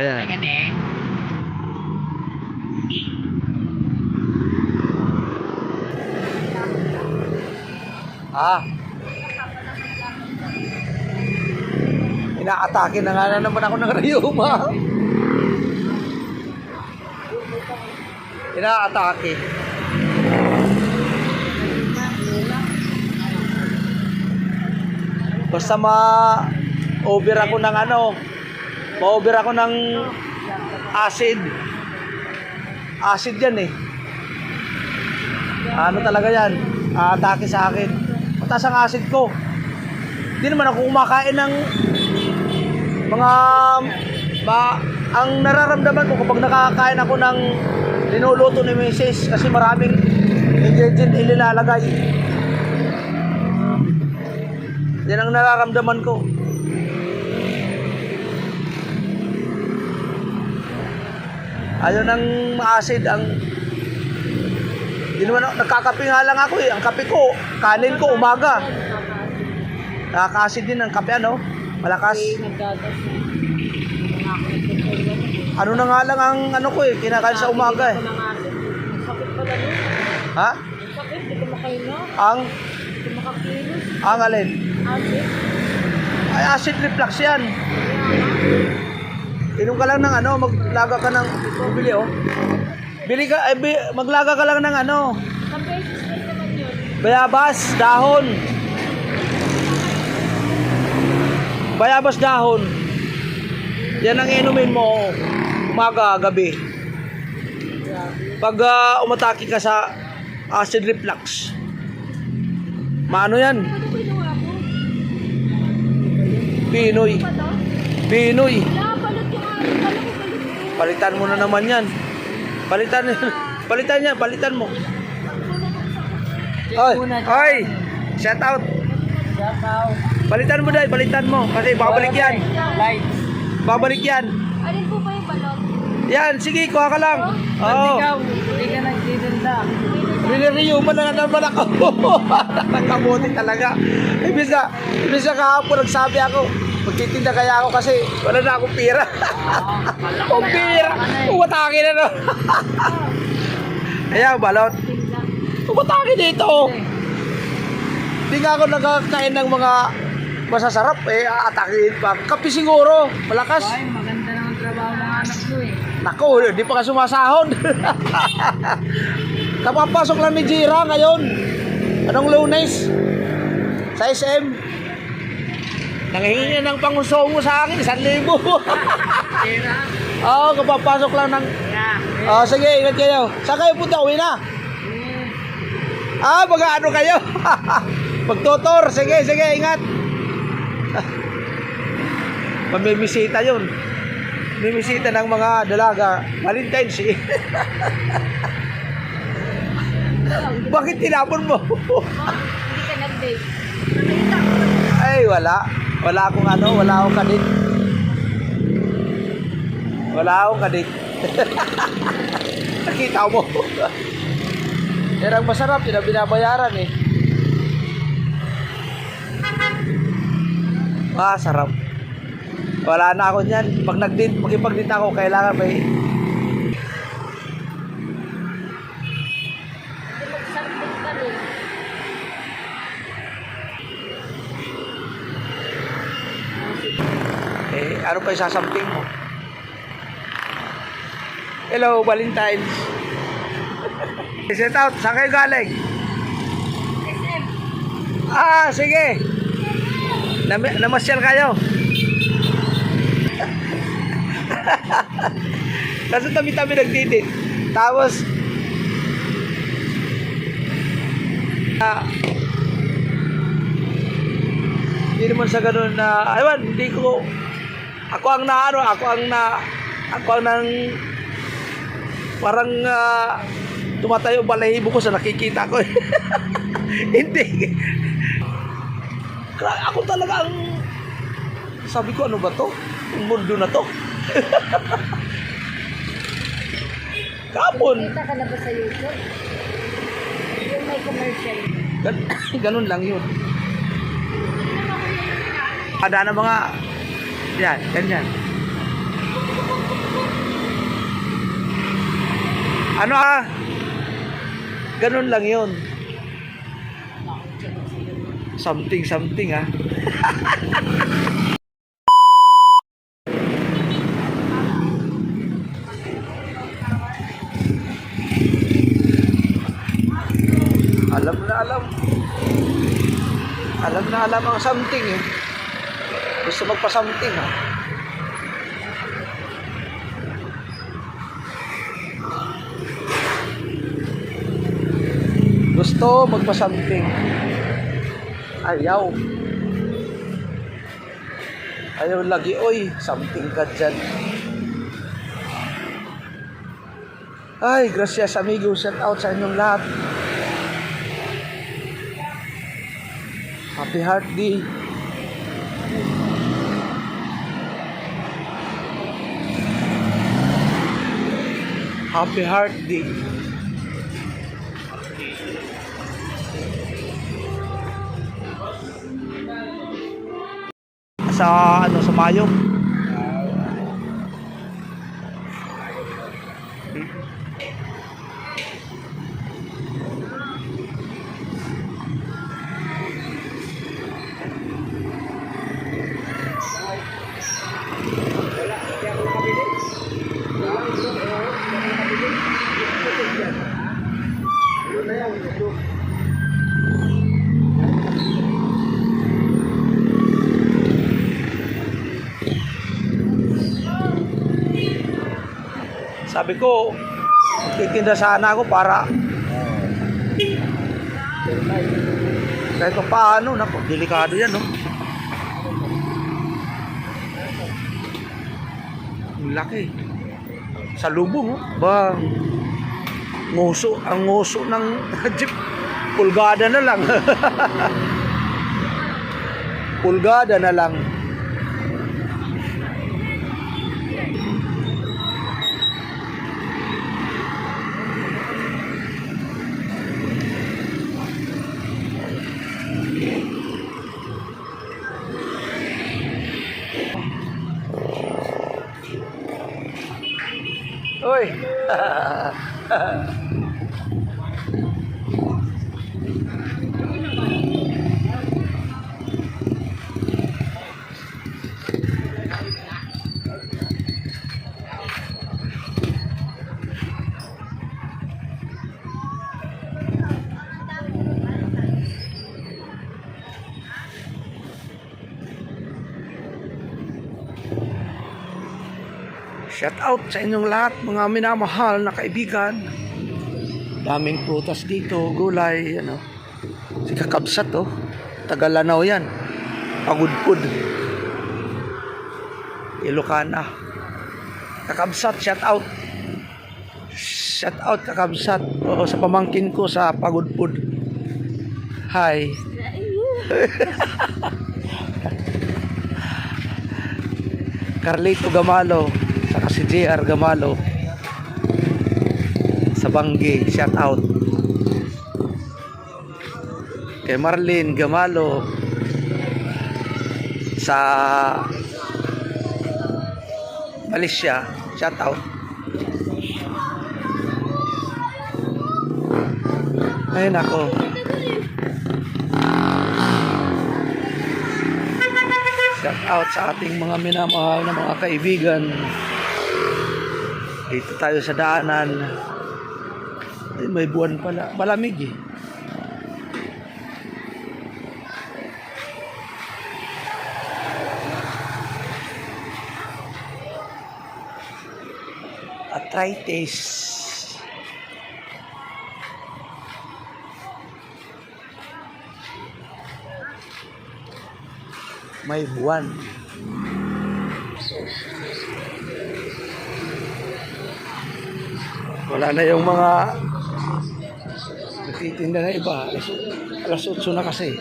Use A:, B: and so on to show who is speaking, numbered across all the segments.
A: Ayan. Ah. Inaatake na nga naman ako ng rayuma. Inaatake. Basta ma-over ako ng ma-over ako ng acid. Acid yan eh. Ano talaga yan? Atake sa akin. Mataas ang acid ko. Hindi naman ako kumakain ng mga ang nararamdaman ko kapag nakakain ako ng linuluto ni Mrs. kasi maraming ingredient inilalagay. Yan ang nararamdaman ko. Ayaw ng ma-acid ang hindi naman nagkakape nga lang ako eh. Ang kape ko, kanin ko umaga. Nakaka-acid din ang kape malakas. Ano na nga lang ang ko eh, kinakain sa umaga eh.
B: Sakit pala nun.
A: Ha?
B: Sakit, di ko makaino. Di ko makakilos.
A: Ang alin?
B: Acid.
A: Ay, acid reflux yan. Inom ka lang ng maglaga ka ng bibili maglaga ka lang ng
B: Sa beses din naman yun.
A: bayabas, dahon. Bayabas dahon. Yan ang inumin mo umaga, gabi. Pag umatake ka sa acid reflux. Maano yan?
B: Ano ginawa ko?
A: Pinoy.
B: Ano ba to?
A: Pinoy.
B: Wala, balot yung akin. Kala ko balot yun.
A: Palitan mo na naman yan. Palitan mo. Oy, shout out. Palitan mo dahil, palitan mo. Kasi babalik yan. Babalik yan.
B: Alin po ba yung balot?
A: Yan, sige, kuha ka lang. Oo.
B: Hindi ka nagtitinda.
A: Biniriyuman na naman ako. Nakabuti talaga. Ibig sa kahapon nagsabi ako, magtitinda kaya ako kasi wala na akong pira. Kung pira, umatake na no. Ayan, balot. Umatake dito. Hindi nga ako nagkakain ng mga masasarap atakihin pa. Kape siguro, malakas.
B: Ay, maganda naman trabaho ng anak ko eh.
A: Naku, di pa ka sumasahod. Kapapasok lang ni Jira ngayon. Anong Lunes? Sa SM. Nanghihingi niya ng panguso mo sa akin, 1,000.
B: Tira.
A: Oo, kapapasok lang ng...
B: Yeah.
A: Sige, ingat kayo. Saan kayo punta? Uwi na? Baga kayo? Magtutor. Sige, ingat. Mamibisita yun. Mamibisita ng mga dalaga. Valentine's eh. Bakit tinapon mo?
B: Hindi ka nag-bake.
A: Ay, wala. Wala akong kadit. Wala akong kadit. Nakita mo. Yan ang masarap, yun ang binabayaran eh. Sarap. Wala na ako niyan. Pag magipag-date ako, kailangan may...
B: Mag-something ka rin.
A: Ano pa isasamping mo? Hello, Valentine's. Set out, saan kayo galing?
B: SM.
A: Sige. Namasyal kayo. Kasi tabi-tabi nagdidit. Tapos hindi naman sa ganun na hindi ko ako ang parang tumatayo balahibo ko sa nakikita ko. Hindi. Ako talaga ang sabi ko, ano ba to? Ang mundo na to. Kapon.
B: Kita ka na ba sa YouTube? Yung may commercial.
A: Ganun lang yun. Ada na mga yan, ganyan. Ano ganun lang yun. Something ah. Alam na alam. Alam na alam ang something eh. Gusto magpa-something ah. Gusto magpa-something. Ayaw. Ayaw lagi, oy, something ka dyan. Ay, gracias amigo, shout out sa inyong lahat. Happy Heart Day. Happy Heart Day. Sa ano, sa Mayo. Sabi ko, titinda sana ako para kahit pa paano, naku, delikado yan, no? Ang laki. Sa lubong, oh. Bang. Nguso, ang nguso ng jeep. Pulgada na lang. Pulgada na lang. Uy. Shout out sa inyong lahat, mga minamahal na kaibigan. Daming prutas dito, gulay, ano. Si Kakabsat, oh. Tagalanaw yan. Pagudpud. Ilocana. Kakabsat, shout out. Shout out Kakabsat. Oo, sa pamangkin ko sa Pagudpud. Hi. Carlito Gamalo. Saka si JR Gamalo sa Banggi, shout out. Kay Marlene Gamalo sa Malaysia, shout out. Ayun ako. Shout out sa ating mga minamahal na mga kaibigan. Dito tayo sa daanan. Ay, may buwan pala. Malamig eh. Arthritis. May buwan. Wala na yung mga nagtitinda na iba. Alas 8 na kasi.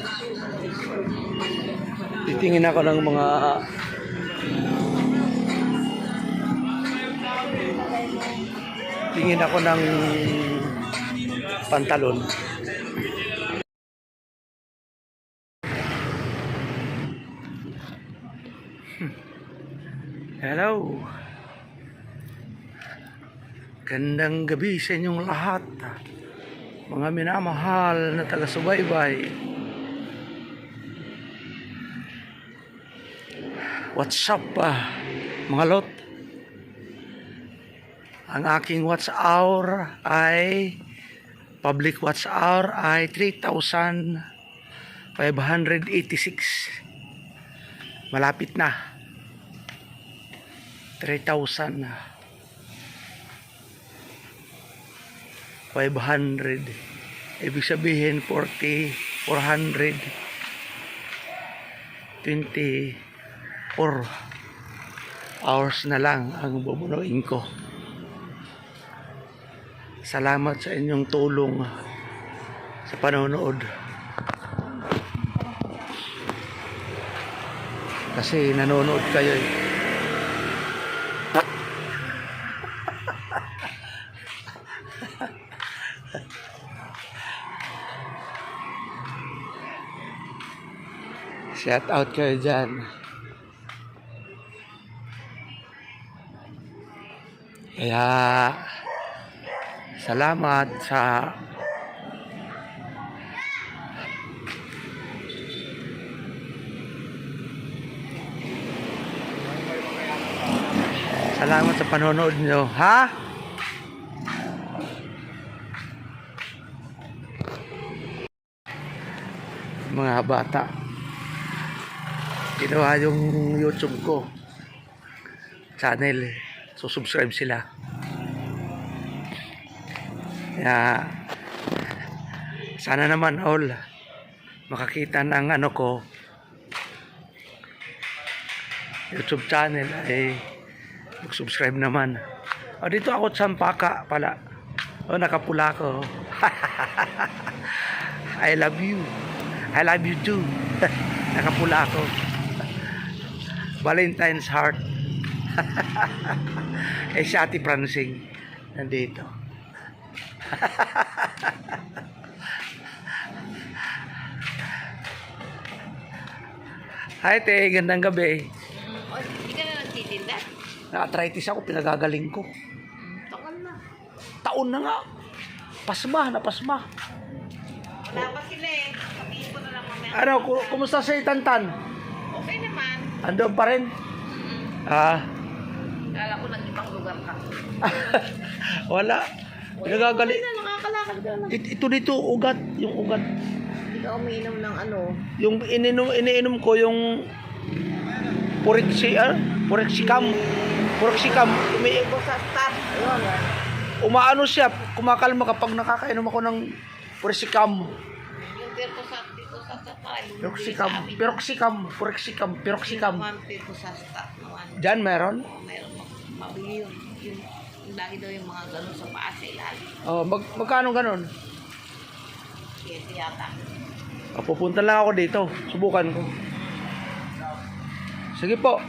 A: Titingin ako ng mga tingin ako ng pantalon. Hello. Gandang gabi sa inyong lahat, mga minamahal na taga-subaybay. What's up, mga lot? Ang aking watch hour ay public watch hour ay 3,586. Malapit na 3,500. Ibig sabihin 424 hours na lang ang bubunuin ko. Salamat sa inyong tulong sa panonood. Kasi nanonood kayo eh. Shout out kayo dyan. Kaya salamat sa panonood nyo, ha? Mga bata, ginawa yung YouTube ko channel, so subscribe sila. Kaya sana naman all makakita ng ano ko YouTube channel ay mag-subscribe naman. O dito ako sa Sampaka pala. O nakapula ko. I love you. I love you too. Nakapula ako. Valentine's heart. Eh si Ate Pransing nandito. Hi te, gandang gabi.
B: Hindi ka na nagtitinda?
A: Na-arthritis ako, pinagagaling ko.
B: Taon na.
A: Taon na nga. Pasma, napasma.
B: Wala pa sila eh. Sabihin ko na lang mamaya.
A: Ano, kumusta sa Tantan?
B: Okay naman.
A: Andun pa rin?
B: Kala ko nag-ibang lugar ka.
A: Wala. Pinagagaling.
B: Okay na, nakakalakad ka na.
A: Ito dito, ugat. Yung ugat.
B: Hindi ka umiinom ng ano.
A: Yung iniinom ko yung Purexicam.
B: Ito sa start. Ayun.
A: Umaano siya, kumakalma kapag nakakainom ako ng Purexicam.
B: Yung dito sa start.
A: Purexicam.
B: Dito sa start naman.
A: Diyan meron?
B: Mayroon mabili yun. Yung lagi daw yung mga ganun sa paa sa ilalim.
A: Oh, magkano ganon?
B: Yes, yata.
A: Pupunta lang ako dito. Subukan ko. Sige po.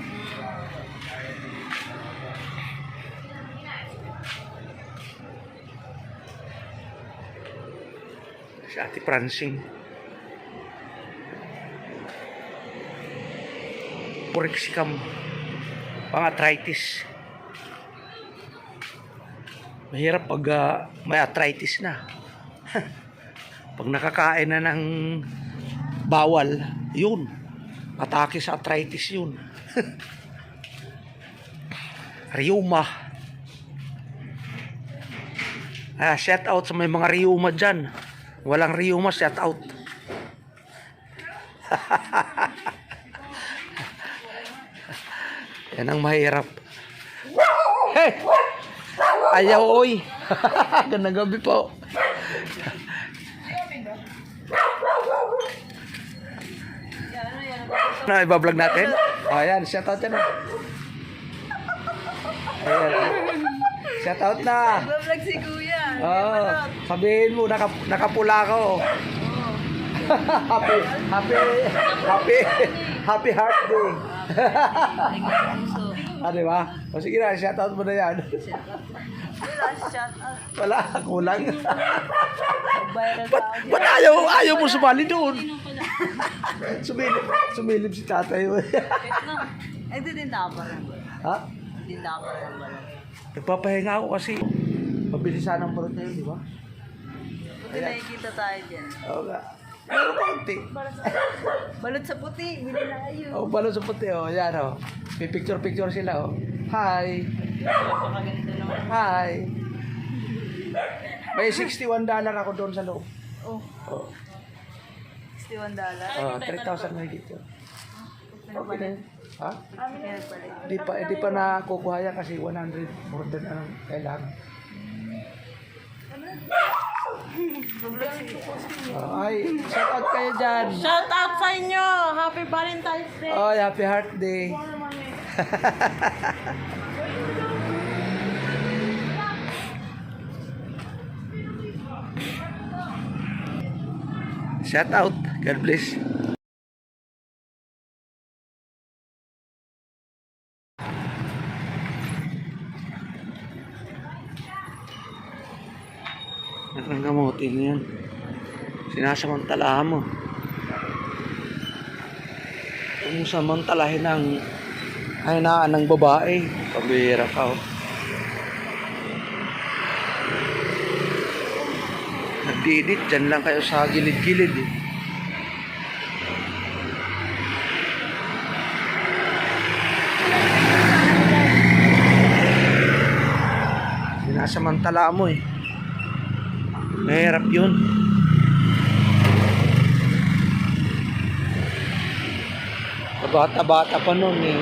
A: Si Ate Pransing. Purexicam. Pang-arthritis. Mahirap pag may arthritis na. Pag nakakain na ng bawal, yun. Atake sa arthritis yun. Rheuma. Shout out sa may mga rheuma dyan. Walang rheuma, shout out. Yan ang mahirap. Hey! Ayaw, oy. Gandang gabi po. Na iba-vlog natin? Ayan, shout out yan. Ayan. Shout out na.
B: Vlog si Kuya.
A: Oh, sabihin mo nakapula ko. Happy heart day. Di ba? O sige na, shout out mo na yan. Wala, kulang. Ba't ayaw mo sumali doon? Sumilip si tatay mo.
B: Eh, di din dapat.
A: Ha?
B: Di dapat.
A: Nagpapahinga ako kasi Mabilis sana ang purot niya yun, di ba?
B: Buti nakikita tayo dyan.
A: Oo nga. Meron konti.
B: Balot sa puti, bili na kayo.
A: Oh, balon sa puti, oh. Yan, oh. May picture-picture sila, oh. Hi.
B: Napakaganito naman.
A: Hi. May $61 ako doon sa loob.
B: Oh,
A: Oh.
B: $61.
A: Oh, 3,000 na higit yun. Okay na yun. Ha?
B: Kaya pala.
A: Di pa nakukuha yan kasi 100 more than anong kailangan. Oh, ay, shout out kayo dyan.
B: Shout out sa inyo! Happy Valentine's Day!
A: Oh, happy heart day. Shout out. God bless. Ang gamutin mo yan. Sinasamantalahan mo. Kung samantalahin ang kahinaan ng babae, pabihira ka, oh. Nagdidit, dyan lang kayo sa gilid-gilid, eh. Sinasamantala mo, eh. Mahirap yun. Bata-bata pa nun, eh.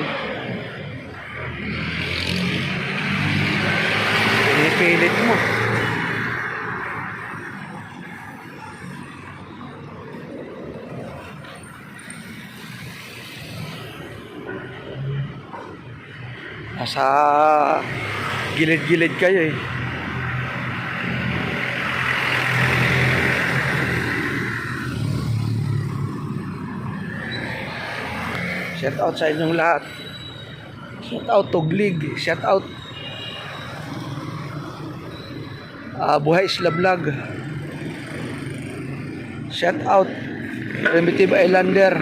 A: Pinipilit mo. Nasa gilid-gilid kayo, eh. Shout out sa inyong lahat. Shout out Tuglig. Shout out Buhay Isla Vlog. Shout out Primitive Islander.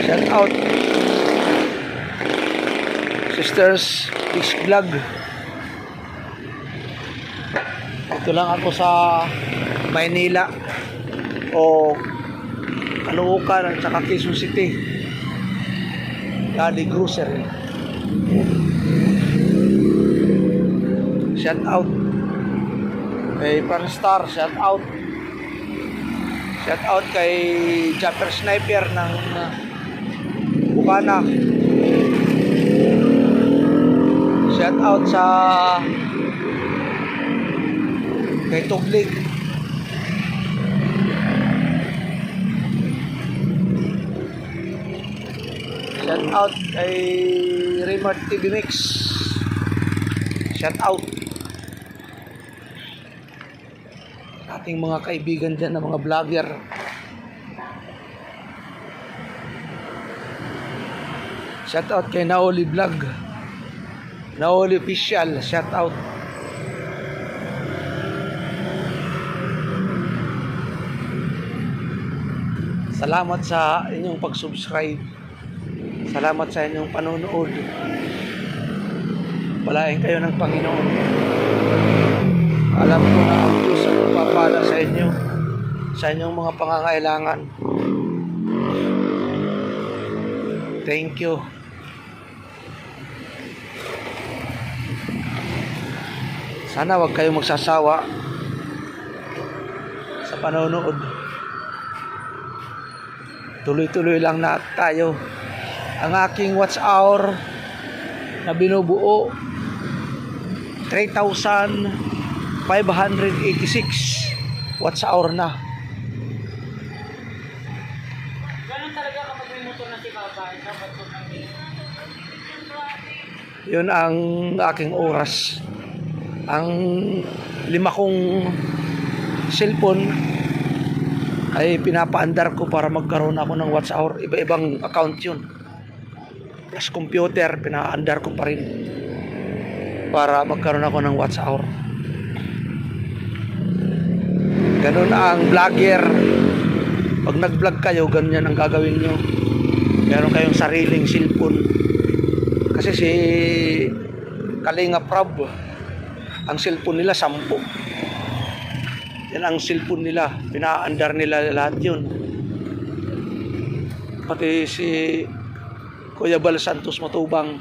A: Shout out Sisters Fish Vlog. Ito lang ako sa Maynila o Caloocan at saka Quezon City. Daddy Grocery. Shout out kay Panstar. Shout out. Shout out kay Japper Sniper ng Bukana. Shout out sa kay Tuglig. Shout out kay Raymart TV Mix. Shout out ating mga kaibigan dyan na mga vlogger. Shout out kay Naoli Vlog, Naoli Official. Shout out. Salamat sa inyong pag-subscribe. Salamat sa inyong panonood. Palain kayo ng Panginoon. Alam ko na ang Diyos ang magpapala sa inyo, sa inyong mga pangangailangan. Thank you. Sana wag kayong magsasawa sa panonood. Tuloy-tuloy lang na tayo. Ang aking watch hour na binubuo 3,586 watch hour na.
B: Ganun talaga kapag may motor na si Papa.
A: Yun ang aking oras. Ang 5 kong cellphone ay pinapaandar ko para magkaroon ako ng watch hour. Iba-ibang account yun. Plus computer, pinaandar ko pa rin para magkaroon ako ng watch hour. Ganun ang vlogger. Pag nag-vlog kayo, ganyan ang gagawin nyo. Meron kayong sariling cellphone. Kasi si Kalinga Prab. Ang cellphone nila 10. Yan ang cellphone nila. Pinaandar nila lahat yun. Pati si Kuya Bal Santos Matubang,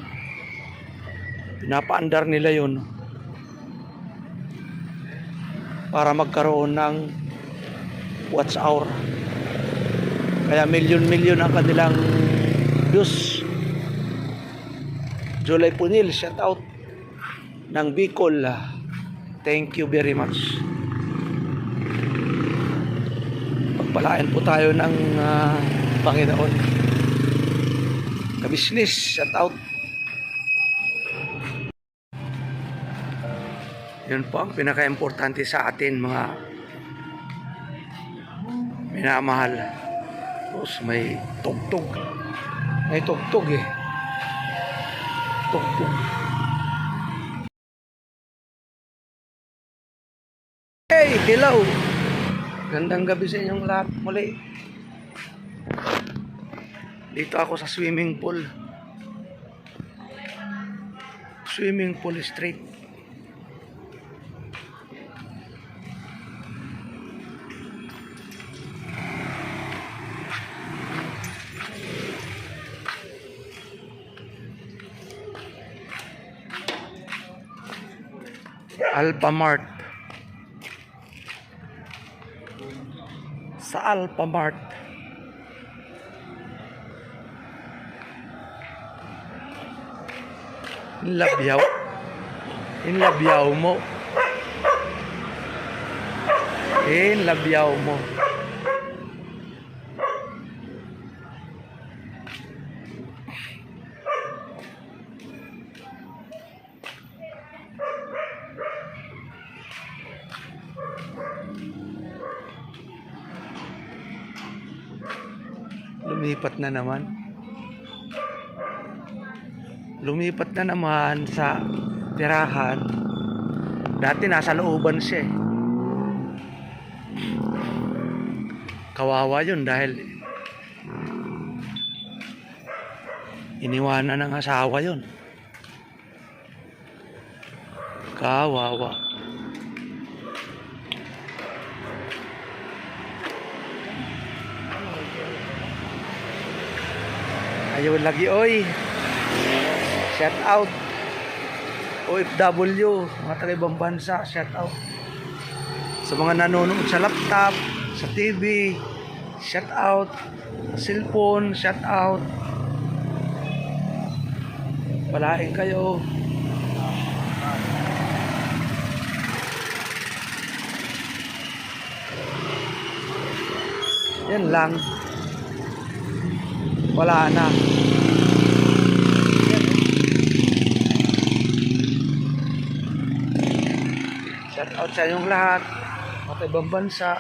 A: pinapaandar nila yun para magkaroon ng watch hour. Kaya milyon-milyon ang kanilang views. July Punil, shout out ng Bicol. Thank you very much. Pagpalain po tayo ng Panginoon. Kabisnes, shout out. Yun po ang pinaka-importante sa atin, mga minamahal. Tapos may tugtog. May tugtog eh. Tugtog. Hey, hello. Gandang gabi sa inyong lahat muli. Dito ako sa swimming pool. Swimming pool street. Alphamart. Sa Alphamart. Inlabyaw. Inlabyaw mo. Inlabyaw mo. Lumipat na naman. Lumipat na naman sa tirahan. Dati nasa looban siya eh. Kawawa yun dahil iniwanan ng asawa yun. Kawawa. Ayaw lagi oy. Shout out OFW, mga taga-ibang bansa, shout out sa mga nanonood sa laptop, sa TV, shout out cellphone, shout out. Palain kayo. Yan lang. Wala na. Shout out sa inyong lahat, mga ibang bansa.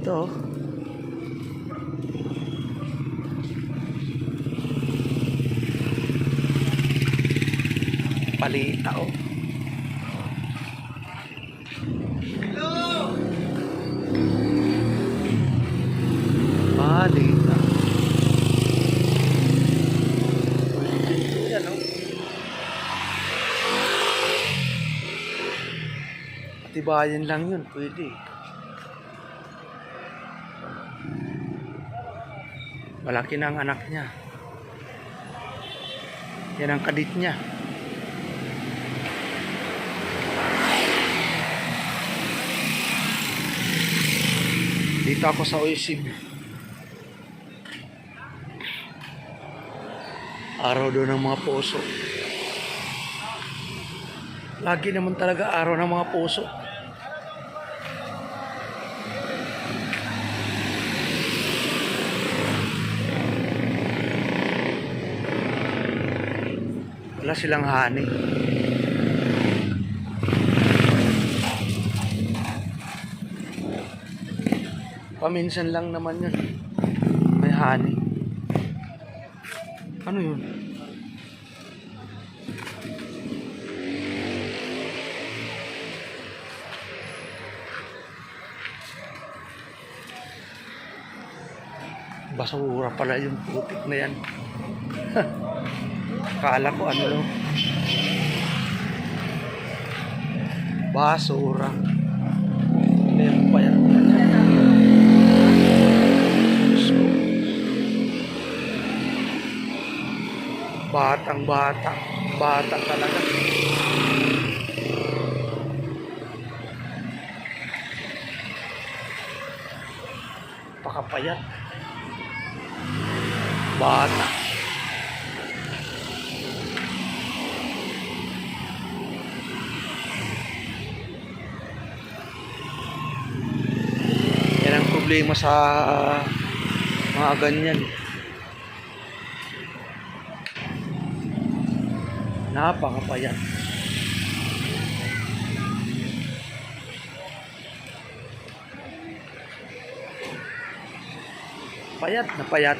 A: Ito. Palita oh. Palita. Yan oh. Patibayan lang yun, pwede. Malaki na ang anak niya. Yan ang kadit niya. Dito ako sa Oisib. Araw doon ng mga puso. Lagi naman talaga araw ng mga puso. Wala silang hani. Paminsan lang naman yun. May hani. Ano yun? Basura pala yung putik na yan. Kala ko ano no. Basura. Meron pa yan. Diyos ko. Batang bata. Bata talaga. Pakapayat. Bata. Yan ang problema sa mga ganyan. Napakapayat. Payat na payat.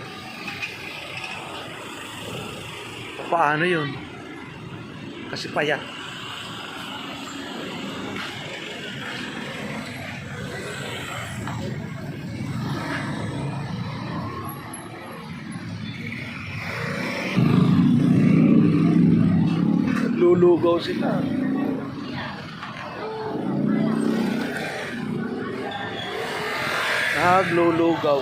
A: Paano yun? Kasi payat. Naglulugaw sila. Naglulugaw.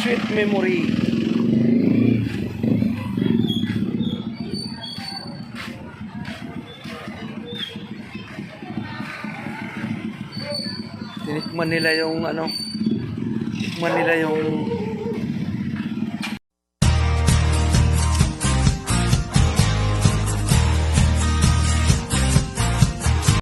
A: Sweet memory. Tinikman nila yung ano, tikman nila yung